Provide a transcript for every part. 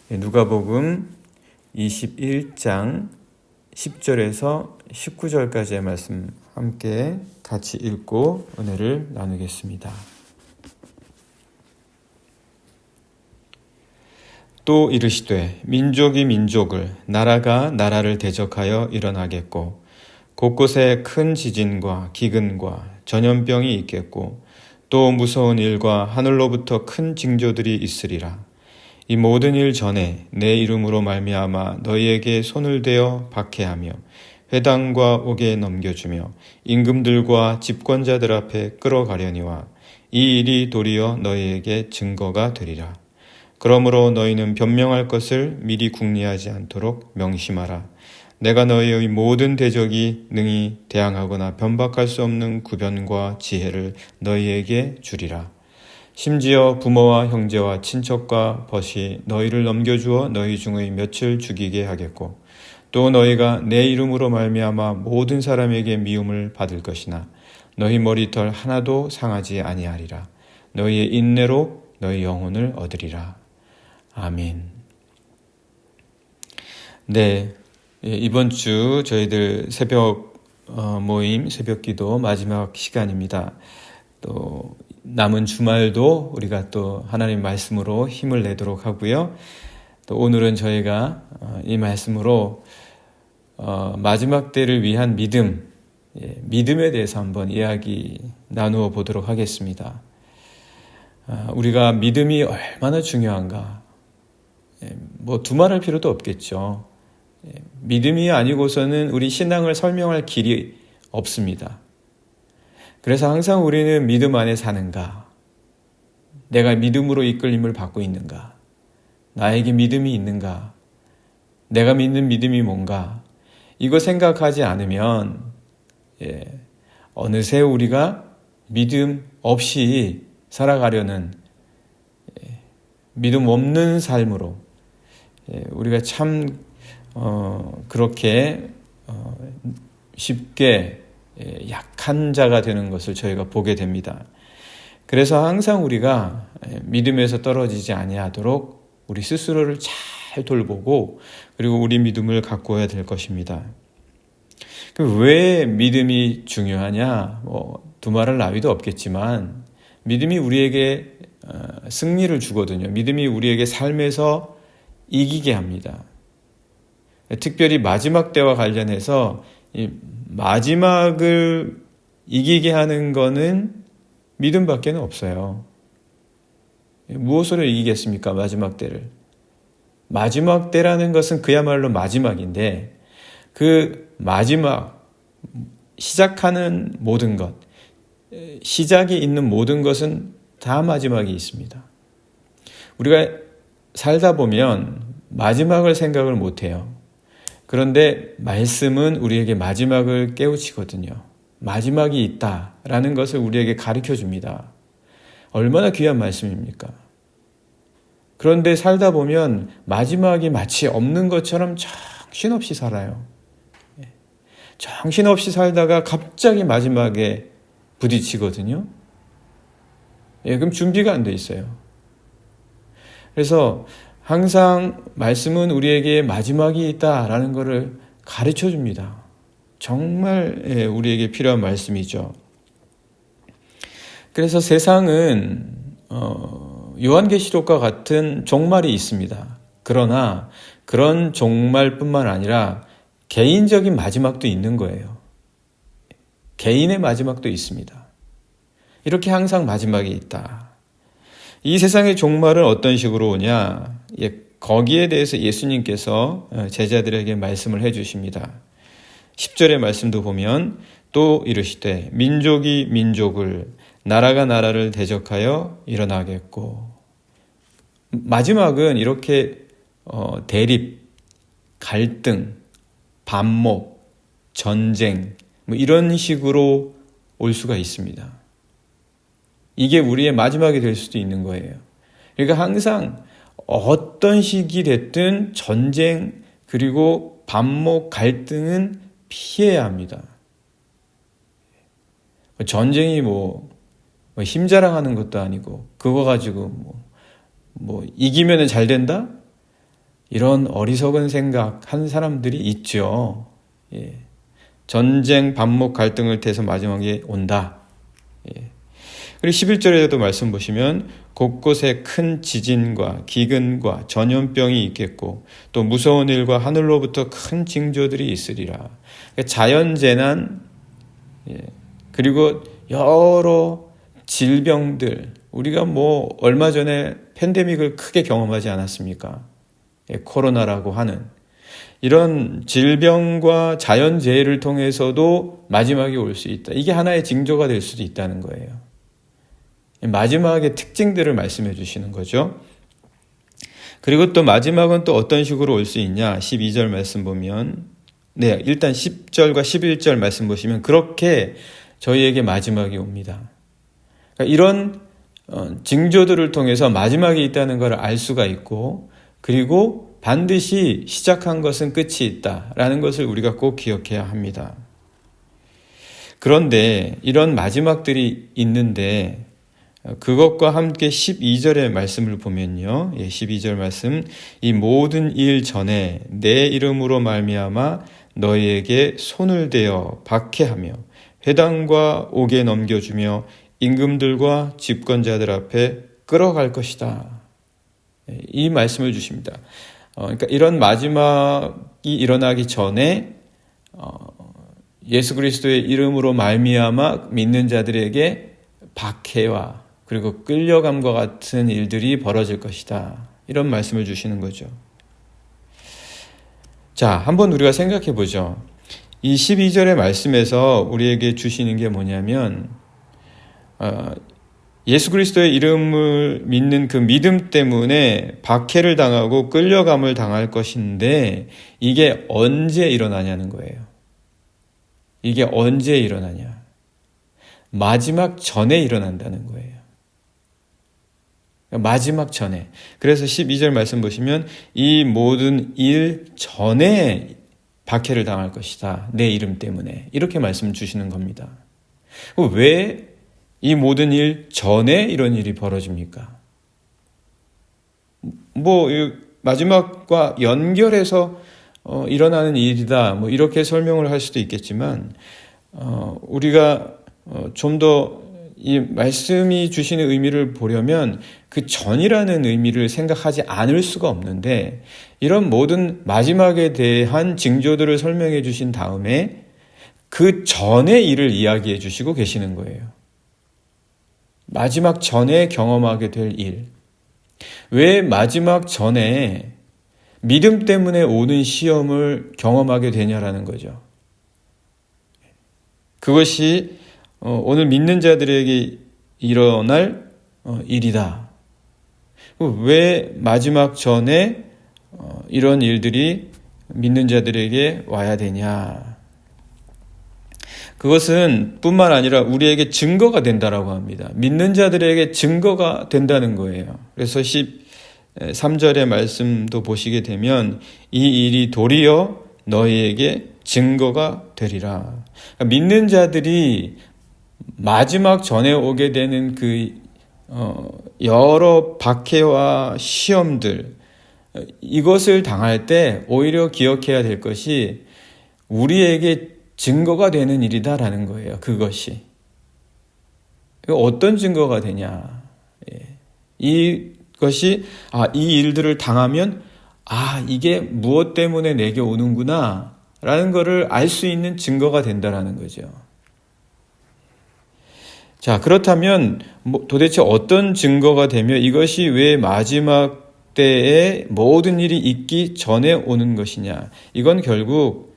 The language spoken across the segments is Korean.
누가복음 21장 10절에서 19절까지의 말씀 함께 같이 읽고 은혜를 나누겠습니다. 또 이르시되 민족이 민족을, 나라가 나라를 대적하여 일어나겠고 곳곳에 큰 지진과 기근과 전염병이 있겠고 또 무서운 일과 하늘로부터 큰 징조들이 있으리라. 이 모든 일 전에 내 이름으로 말미암아 너희에게 손을 대어 박해하며 회당과 옥에 넘겨주며 임금들과 집권자들 앞에 끌어가려니와 이 일이 도리어 너희에게 증거가 되리라. 그러므로 너희는 변명할 것을 미리 궁리하지 않도록 명심하라. 내가 너희의 모든 대적이 능히 대항하거나 변박할 수 없는 구변과 지혜를 너희에게 주리라. 심지어 부모와 형제와 친척과 벗이 너희를 넘겨주어 너희 중의 몇을 죽이게 하겠고 또 너희가 내 이름으로 말미암아 모든 사람에게 미움을 받을 것이나 너희 머리털 하나도 상하지 아니하리라. 너희의 인내로 너희 영혼을 얻으리라. 아멘. 네, 이번 주 저희들 새벽 모임, 새벽 기도 마지막 시간입니다. 또 남은 주말도 우리가 또 하나님 말씀으로 힘을 내도록 하고요. 또 오늘은 저희가 이 말씀으로 마지막 때를 위한 믿음, 믿음에 대해서 한번 이야기 나누어 보도록 하겠습니다. 우리가 믿음이 얼마나 중요한가? 뭐 두말할 필요도 없겠죠. 믿음이 아니고서는 우리 신앙을 설명할 길이 없습니다. 그래서 항상 우리는 믿음 안에 사는가? 내가 믿음으로 이끌림을 받고 있는가? 나에게 믿음이 있는가? 내가 믿는 믿음이 뭔가? 이거 생각하지 않으면 어느새 우리가 믿음 없이 살아가려는 믿음 없는 삶으로 우리가 참 그렇게 쉽게 약한 자가 되는 것을 저희가 보게 됩니다. 그래서 항상 우리가 믿음에서 떨어지지 아니하도록 우리 스스로를 잘 돌보고 그리고 우리 믿음을 가꾸어야 될 것입니다. 왜 믿음이 중요하냐? 두말할 나위도 없겠지만 믿음이 우리에게 승리를 주거든요. 믿음이 우리에게 삶에서 이기게 합니다. 특별히 마지막 때와 관련해서 이 마지막을 이기게 하는 거는 믿음밖에 없어요. 무엇으로 이기겠습니까? 마지막 때를. 마지막 때라는 것은 그야말로 마지막인데 그 마지막, 시작하는 모든 것, 시작이 있는 모든 것은 다 마지막이 있습니다. 우리가 살다 보면 마지막을 생각을 못해요. 그런데 말씀은 우리에게 마지막을 깨우치거든요. 마지막이 있다라는 것을 우리에게 가르쳐 줍니다. 얼마나 귀한 말씀입니까? 그런데 살다 보면 마지막이 마치 없는 것처럼 정신없이 살아요. 정신없이 살다가 갑자기 마지막에 부딪히거든요. 그럼 준비가 안 돼 있어요. 그래서 항상 말씀은 우리에게 마지막이 있다라는 것을 가르쳐 줍니다. 정말 우리에게 필요한 말씀이죠. 그래서 세상은 요한계시록과 같은 종말이 있습니다. 그러나 그런 종말뿐만 아니라 개인적인 마지막도 있는 거예요. 개인의 마지막도 있습니다. 이렇게 항상 마지막이 있다. 이 세상의 종말은 어떤 식으로 오냐? 거기에 대해서 예수님께서 제자들에게 말씀을 해주십니다. 10절의 말씀도 보면 또 이르시되 민족이 민족을, 나라가 나라를 대적하여 일어나겠고, 마지막은 이렇게 대립, 갈등, 반목, 전쟁 이런 식으로 올 수가 있습니다. 이게 우리의 마지막이 될 수도 있는 거예요. 그러니까 항상 어떤 시기 됐든 전쟁 그리고 반목 갈등은 피해야 합니다. 전쟁이 힘 자랑하는 것도 아니고 그거 가지고 이기면은 잘 된다? 이런 어리석은 생각한 사람들이 있죠. 예. 전쟁, 반목, 갈등을 태서 마지막에 온다. 예. 그리고 11절에도 말씀 보시면 곳곳에 큰 지진과 기근과 전염병이 있겠고 또 무서운 일과 하늘로부터 큰 징조들이 있으리라. 그러니까 자연재난, 예. 그리고 여러 질병들, 우리가 뭐 얼마 전에 팬데믹을 크게 경험하지 않았습니까? 예, 코로나라고 하는 이런 질병과 자연재해를 통해서도 마지막이 올 수 있다. 이게 하나의 징조가 될 수도 있다는 거예요. 마지막의 특징들을 말씀해 주시는 거죠. 그리고 또 마지막은 또 어떤 식으로 올 수 있냐? 12절 말씀 보면, 네, 일단 10절과 11절 말씀 보시면 그렇게 저희에게 마지막이 옵니다. 그러니까 이런 징조들을 통해서 마지막이 있다는 것을 알 수가 있고, 그리고 반드시 시작한 것은 끝이 있다라는 것을 우리가 꼭 기억해야 합니다. 그런데 이런 마지막들이 있는데 그것과 함께 12절의 말씀을 보면요. 12절 말씀, 이 모든 일 전에 내 이름으로 말미암아 너희에게 손을 대어 박해하며 회당과 옥에 넘겨주며 임금들과 집권자들 앞에 끌어갈 것이다. 이 말씀을 주십니다. 그러니까 이런 마지막이 일어나기 전에 예수 그리스도의 이름으로 말미암아 믿는 자들에게 박해와 그리고 끌려감과 같은 일들이 벌어질 것이다. 이런 말씀을 주시는 거죠. 자, 한번 우리가 생각해 보죠. 이 12절의 말씀에서 우리에게 주시는 게 뭐냐면 예수 그리스도의 이름을 믿는 그 믿음 때문에 박해를 당하고 끌려감을 당할 것인데 이게 언제 일어나냐는 거예요. 이게 언제 일어나냐? 마지막 전에 일어난다는 거예요. 마지막 전에. 그래서 12절 말씀 보시면 이 모든 일 전에 박해를 당할 것이다. 내 이름 때문에. 이렇게 말씀 주시는 겁니다. 왜 이 모든 일 전에 이런 일이 벌어집니까? 뭐 마지막과 연결해서 일어나는 일이다. 뭐 이렇게 설명을 할 수도 있겠지만 우리가 좀 더 이 말씀이 주시는 의미를 보려면 그 전이라는 의미를 생각하지 않을 수가 없는데 이런 모든 마지막에 대한 징조들을 설명해 주신 다음에 그 전의 일을 이야기해 주시고 계시는 거예요. 마지막 전에 경험하게 될 일. 왜 마지막 전에 믿음 때문에 오는 시험을 경험하게 되냐라는 거죠. 그것이 오늘 믿는 자들에게 일어날 일이다. 왜 마지막 전에 이런 일들이 믿는 자들에게 와야 되냐? 그것은 뿐만 아니라 우리에게 증거가 된다라고 합니다. 믿는 자들에게 증거가 된다는 거예요. 그래서 13절의 말씀도 보시게 되면 이 일이 도리어 너희에게 증거가 되리라. 믿는 자들이 마지막 전에 오게 되는 그 여러 박해와 시험들, 이것을 당할 때 오히려 기억해야 될 것이 우리에게 증거가 되는 일이다라는 거예요. 그것이. 어떤 증거가 되냐. 이것이 이 일들을 당하면 이게 무엇 때문에 내게 오는구나 라는 것을 알 수 있는 증거가 된다라는 거죠. 자, 그렇다면 도대체 어떤 증거가 되며 이것이 왜 마지막 때에 모든 일이 있기 전에 오는 것이냐. 이건 결국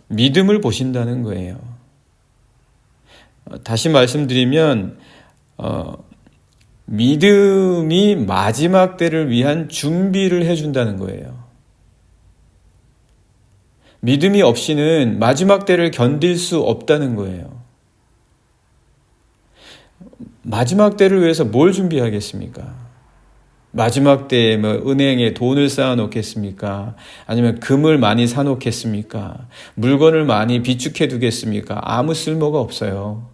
믿음을 보신다는 거예요. 다시 말씀드리면 믿음이 마지막 때를 위한 준비를 해준다는 거예요. 믿음이 없이는 마지막 때를 견딜 수 없다는 거예요. 마지막 때를 위해서 뭘 준비하겠습니까? 마지막 때에 은행에 돈을 쌓아 놓겠습니까? 아니면 금을 많이 사 놓겠습니까? 물건을 많이 비축해 두겠습니까? 아무 쓸모가 없어요.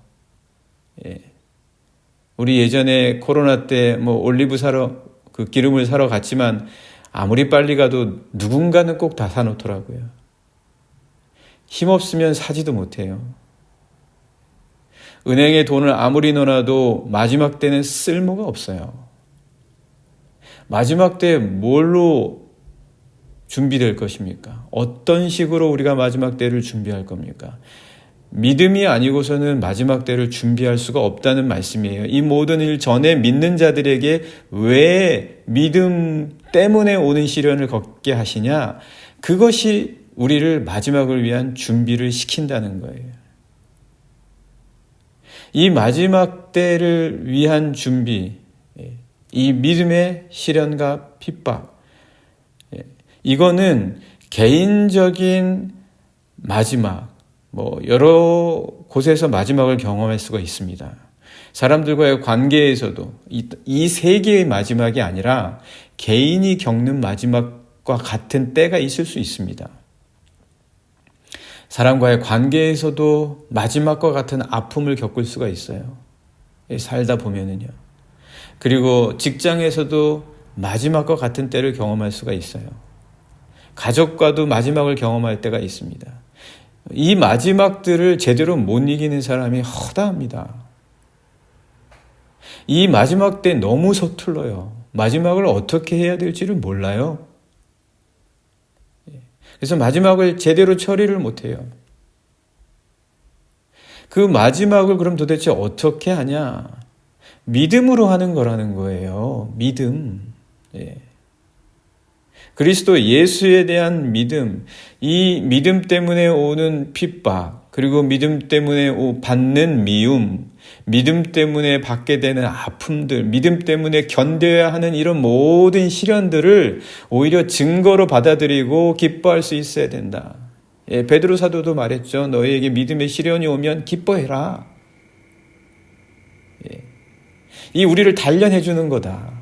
우리 예전에 코로나 때 올리브 사러 그 기름을 사러 갔지만 아무리 빨리 가도 누군가는 꼭 다 사놓더라고요. 힘없으면 사지도 못해요. 은행에 돈을 아무리 넣어놔도 마지막 때는 쓸모가 없어요. 마지막 때 뭘로 준비될 것입니까? 어떤 식으로 우리가 마지막 때를 준비할 겁니까? 믿음이 아니고서는 마지막 때를 준비할 수가 없다는 말씀이에요. 이 모든 일 전에 믿는 자들에게 왜 믿음 때문에 오는 시련을 겪게 하시냐? 그것이 우리를 마지막을 위한 준비를 시킨다는 거예요. 이 마지막 때를 위한 준비, 이 믿음의 시련과 핍박, 이거는 개인적인 마지막, 여러 곳에서 마지막을 경험할 수가 있습니다. 사람들과의 관계에서도 이 세계의 마지막이 아니라 개인이 겪는 마지막과 같은 때가 있을 수 있습니다. 사람과의 관계에서도 마지막과 같은 아픔을 겪을 수가 있어요. 살다 보면은요. 그리고 직장에서도 마지막과 같은 때를 경험할 수가 있어요. 가족과도 마지막을 경험할 때가 있습니다. 이 마지막들을 제대로 못 이기는 사람이 허다합니다. 이 마지막 때 너무 서툴러요. 마지막을 어떻게 해야 될지를 몰라요. 그래서 마지막을 제대로 처리를 못해요. 그 마지막을 그럼 도대체 어떻게 하냐? 믿음으로 하는 거라는 거예요. 믿음. 그리스도 예수에 대한 믿음, 이 믿음 때문에 오는 핍박, 그리고 믿음 때문에 받는 미움, 믿음 때문에 받게 되는 아픔들, 믿음 때문에 견뎌야 하는 이런 모든 시련들을 오히려 증거로 받아들이고 기뻐할 수 있어야 된다. 베드로 사도도 말했죠. 너희에게 믿음의 시련이 오면 기뻐해라. 이 우리를 단련해 주는 거다.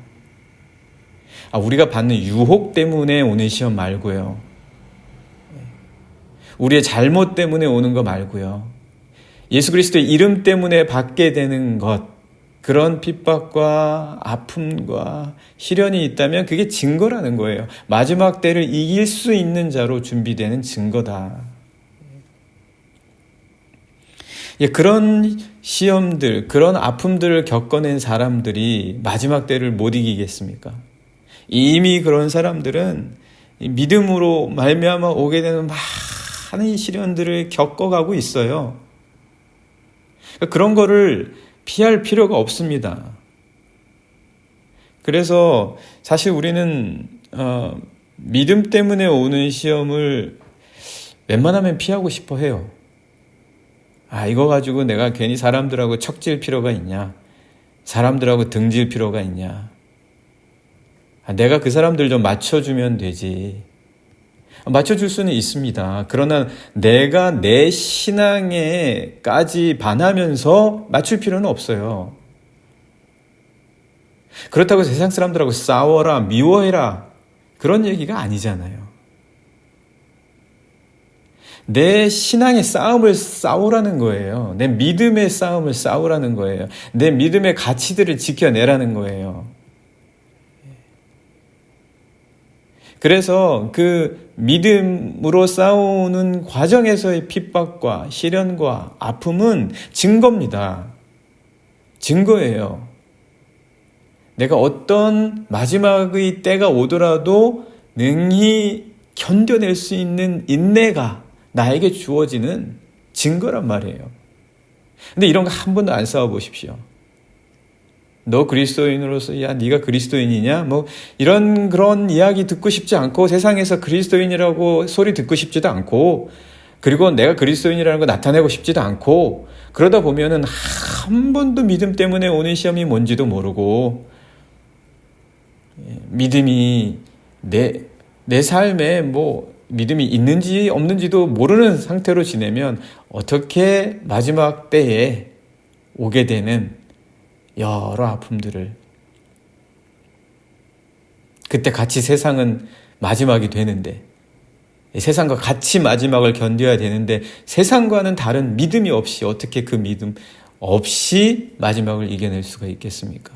우리가 받는 유혹 때문에 오는 시험 말고요. 우리의 잘못 때문에 오는 거 말고요. 예수 그리스도의 이름 때문에 받게 되는 것, 그런 핍박과 아픔과 시련이 있다면 그게 증거라는 거예요. 마지막 때를 이길 수 있는 자로 준비되는 증거다. 그런 시험들, 그런 아픔들을 겪어낸 사람들이 마지막 때를 못 이기겠습니까? 이미 그런 사람들은 믿음으로 말미암아 오게 되는 많은 시련들을 겪어가고 있어요. 그런 거를 피할 필요가 없습니다. 그래서 사실 우리는 믿음 때문에 오는 시험을 웬만하면 피하고 싶어 해요. 이거 가지고 내가 괜히 사람들하고 척질 필요가 있냐? 사람들하고 등질 필요가 있냐? 내가 그 사람들 좀 맞춰주면 되지. 맞춰줄 수는 있습니다. 그러나 내가 내 신앙에까지 반하면서 맞출 필요는 없어요. 그렇다고 세상 사람들하고 싸워라, 미워해라, 그런 얘기가 아니잖아요. 내 신앙의 싸움을 싸우라는 거예요. 내 믿음의 싸움을 싸우라는 거예요. 내 믿음의 가치들을 지켜내라는 거예요. 그래서 그 믿음으로 싸우는 과정에서의 핍박과 시련과 아픔은 증거입니다. 증거예요. 내가 어떤 마지막의 때가 오더라도 능히 견뎌낼 수 있는 인내가 나에게 주어지는 증거란 말이에요. 근데 이런 거 한 번도 안 싸워보십시오. 너 그리스도인으로서 네가 그리스도인이냐? 그런 이야기 듣고 싶지 않고 세상에서 그리스도인이라고 소리 듣고 싶지도 않고 그리고 내가 그리스도인이라는 거 나타내고 싶지도 않고 그러다 보면은 한 번도 믿음 때문에 오는 시험이 뭔지도 모르고 믿음이 내 삶에 믿음이 있는지 없는지도 모르는 상태로 지내면 어떻게 마지막 때에 오게 되는 여러 아픔들을 그때 같이 세상은 마지막이 되는데 세상과 같이 마지막을 견뎌야 되는데 세상과는 다른 믿음이 없이 어떻게 그 믿음 없이 마지막을 이겨낼 수가 있겠습니까?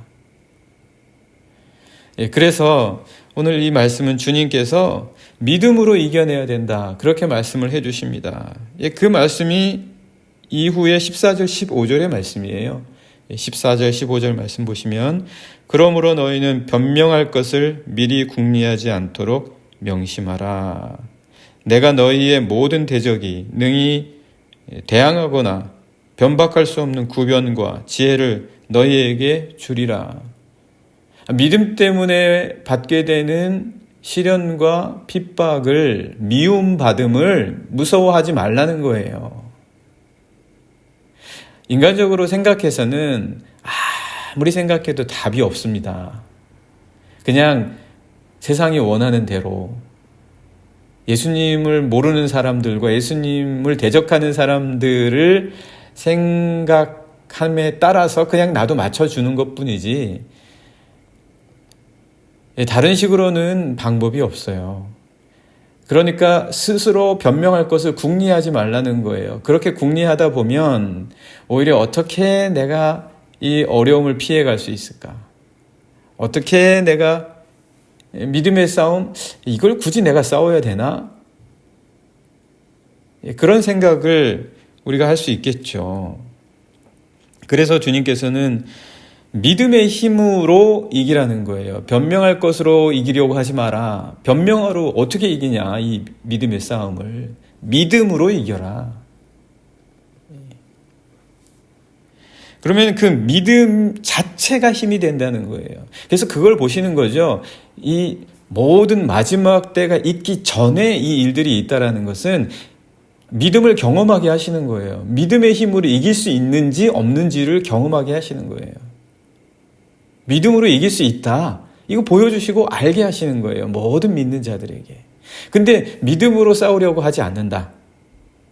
그래서 오늘 이 말씀은 주님께서 믿음으로 이겨내야 된다, 그렇게 말씀을 해주십니다. 그 말씀이 이후에 14절 15절의 말씀이에요. 14절 15절 말씀 보시면, 그러므로 너희는 변명할 것을 미리 궁리하지 않도록 명심하라. 내가 너희의 모든 대적이 능히 대항하거나 변박할 수 없는 구변과 지혜를 너희에게 주리라. 믿음 때문에 받게 되는 시련과 핍박을, 미움받음을 무서워하지 말라는 거예요. 인간적으로 생각해서는 아무리 생각해도 답이 없습니다. 그냥 세상이 원하는 대로 예수님을 모르는 사람들과 예수님을 대적하는 사람들을 생각함에 따라서 그냥 나도 맞춰주는 것뿐이지, 다른 식으로는 방법이 없어요. 그러니까 스스로 변명할 것을 궁리하지 말라는 거예요. 그렇게 궁리하다 보면 오히려 어떻게 내가 이 어려움을 피해갈 수 있을까? 어떻게 내가 믿음의 싸움, 이걸 굳이 내가 싸워야 되나? 그런 생각을 우리가 할 수 있겠죠. 그래서 주님께서는 믿음의 힘으로 이기라는 거예요. 변명할 것으로 이기려고 하지 마라. 변명으로 어떻게 이기냐, 이 믿음의 싸움을. 믿음으로 이겨라. 그러면 그 믿음 자체가 힘이 된다는 거예요. 그래서 그걸 보시는 거죠. 이 모든 마지막 때가 있기 전에 이 일들이 있다라는 것은 믿음을 경험하게 하시는 거예요. 믿음의 힘으로 이길 수 있는지 없는지를 경험하게 하시는 거예요. 믿음으로 이길 수 있다, 이거 보여주시고 알게 하시는 거예요. 모든 믿는 자들에게. 근데 믿음으로 싸우려고 하지 않는다,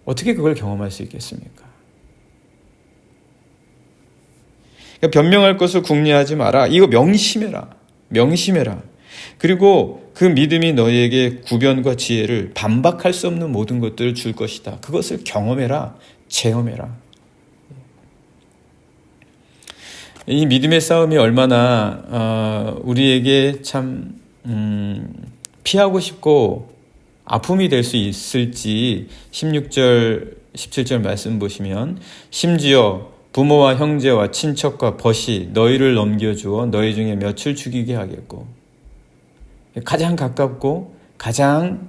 어떻게 그걸 경험할 수 있겠습니까? 그러니까 변명할 것을 궁리하지 마라. 이거 명심해라. 명심해라. 그리고 그 믿음이 너희에게 구변과 지혜를, 반박할 수 없는 모든 것들을 줄 것이다. 그것을 경험해라. 체험해라. 이 믿음의 싸움이 얼마나 우리에게 참 피하고 싶고 아픔이 될 수 있을지 16절 17절 말씀 보시면, 심지어 부모와 형제와 친척과 벗이 너희를 넘겨주어 너희 중에 몇을 죽이게 하겠고, 가장 가깝고 가장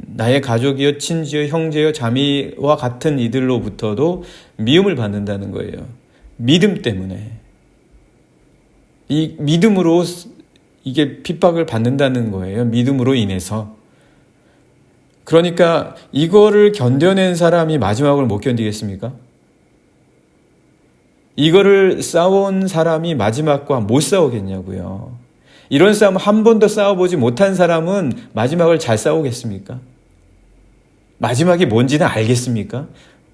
나의 가족이여 친지여 형제여 자매와 같은 이들로부터도 미움을 받는다는 거예요. 믿음 때문에. 이 믿음으로 이게 핍박을 받는다는 거예요. 믿음으로 인해서. 그러니까 이거를 견뎌낸 사람이 마지막을 못 견디겠습니까? 이거를 싸운 사람이 마지막과 못 싸우겠냐고요. 이런 싸움 한 번도 싸워보지 못한 사람은 마지막을 잘 싸우겠습니까? 마지막이 뭔지는 알겠습니까?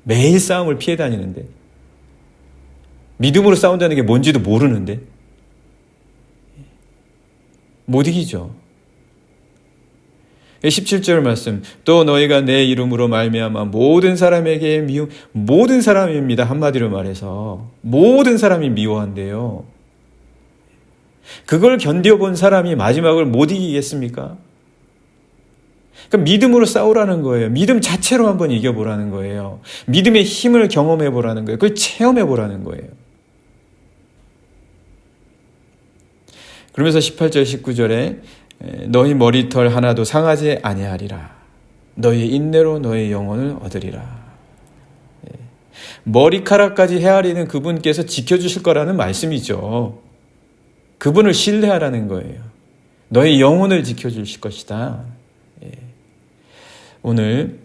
매일 싸움을 피해 다니는데, 믿음으로 싸운다는 게 뭔지도 모르는데 못 이기죠. 17절 말씀, 또 너희가 내 이름으로 말미암아 모든 사람에게 미움, 모든 사람입니다. 한마디로 말해서 모든 사람이 미워한대요. 그걸 견뎌본 사람이 마지막을 못 이기겠습니까? 그러니까 믿음으로 싸우라는 거예요. 믿음 자체로 한번 이겨보라는 거예요. 믿음의 힘을 경험해보라는 거예요. 그걸 체험해보라는 거예요. 그러면서 18절 19절에 너희 머리털 하나도 상하지 아니하리라. 너희 인내로 너희 영혼을 얻으리라. 머리카락까지 헤아리는 그분께서 지켜주실 거라는 말씀이죠. 그분을 신뢰하라는 거예요. 너희 영혼을 지켜주실 것이다. 오늘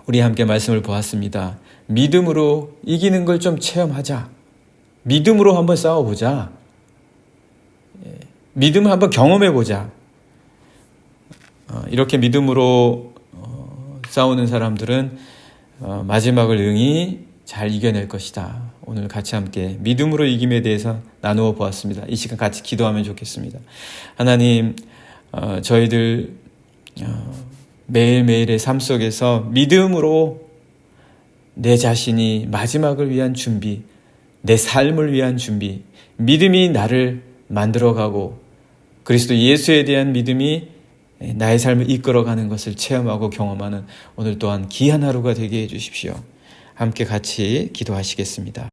우리 함께 말씀을 보았습니다. 믿음으로 이기는 걸 좀 체험하자. 믿음으로 한번 싸워보자. 믿음을 한번 경험해보자. 이렇게 믿음으로 싸우는 사람들은 마지막을 능히 잘 이겨낼 것이다. 오늘 같이 함께 믿음으로 이김에 대해서 나누어 보았습니다. 이 시간 같이 기도하면 좋겠습니다. 하나님, 저희들 매일매일의 삶 속에서 믿음으로 내 자신이 마지막을 위한 준비, 내 삶을 위한 준비, 믿음이 나를 만들어가고 그리스도 예수에 대한 믿음이 나의 삶을 이끌어가는 것을 체험하고 경험하는 오늘 또한 귀한 하루가 되게 해주십시오. 함께 같이 기도하시겠습니다.